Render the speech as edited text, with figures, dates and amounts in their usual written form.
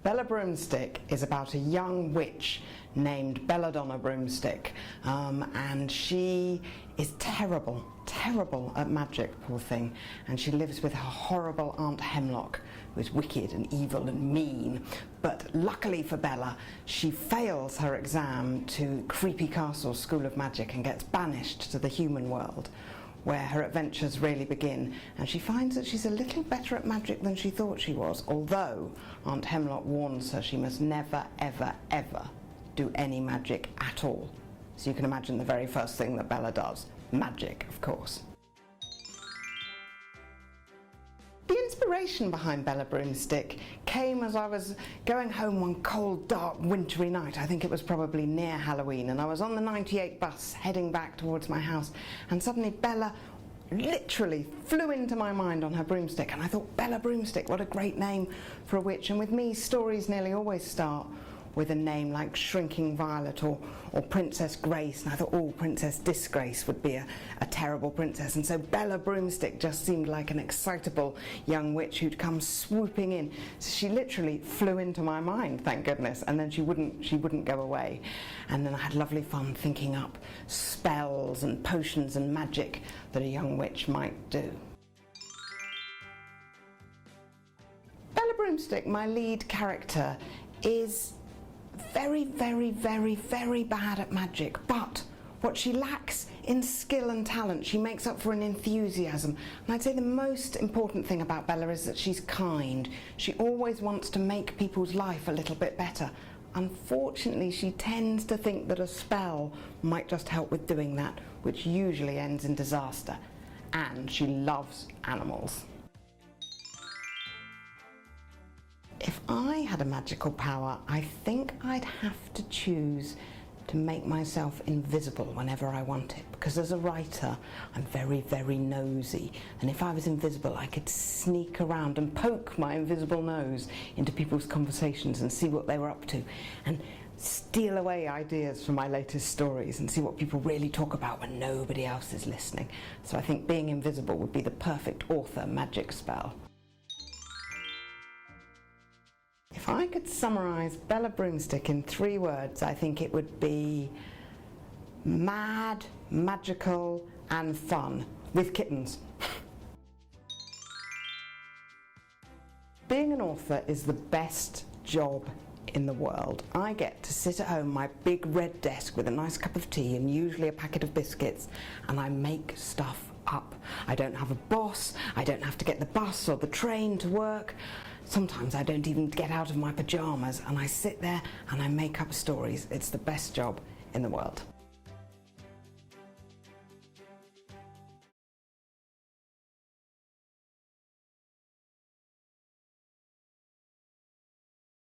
Bella Broomstick is about a young witch named Bella Broomstick, and she is terrible at magic, poor thing, and she lives with her horrible Aunt Hemlock, who is wicked and evil and mean. But luckily for Bella, she fails her exam to Creepy Castle School of Magic and gets banished to the human world, where her adventures really begin, and she finds that she's a little better at magic than she thought she was, although Aunt Hemlock warns her she must never, ever, ever do any magic at all. So you can imagine the very first thing that Bella does, magic, of course. The inspiration behind Bella Broomstick came as I was going home one cold, dark, wintry night. I think it was probably near Halloween, and I was on the 98 bus heading back towards my house, and suddenly Bella literally flew into my mind on her broomstick, and I thought, Bella Broomstick, what a great name for a witch. And with me, stories nearly always start with a name like Shrinking Violet or Princess Grace, and I thought, oh, Princess Disgrace would be a terrible princess, and so Bella Broomstick just seemed like an excitable young witch who'd come swooping in. So she literally flew into my mind, thank goodness, and then she wouldn't go away. And then I had lovely fun thinking up spells and potions and magic that a young witch might do. Bella Broomstick, my lead character, is very bad at magic, but what she lacks in skill and talent, she makes up for in enthusiasm. And I'd say the most important thing about Bella is that she's kind. She always wants to make people's life a little bit better. Unfortunately, she tends to think that a spell might just help with doing that, which usually ends in disaster. And she loves animals. If I had a magical power, I think I'd have to choose to make myself invisible whenever I want it, because as a writer I'm very nosy, and if I was invisible I could sneak around and poke my invisible nose into people's conversations and see what they were up to, and steal away ideas from my latest stories and see what people really talk about when nobody else is listening. So I think being invisible would be the perfect author magic spell. If I could summarise Bella Broomstick in 3 words, I think it would be mad, magical and fun, with kittens. Being an author is the best job in the world. I get to sit at home, my big red desk with a nice cup of tea and usually a packet of biscuits, and I make stuff up. I don't have a boss, I don't have to get the bus or the train to work. Sometimes I don't even get out of my pyjamas, and I sit there and I make up stories. It's the best job in the world.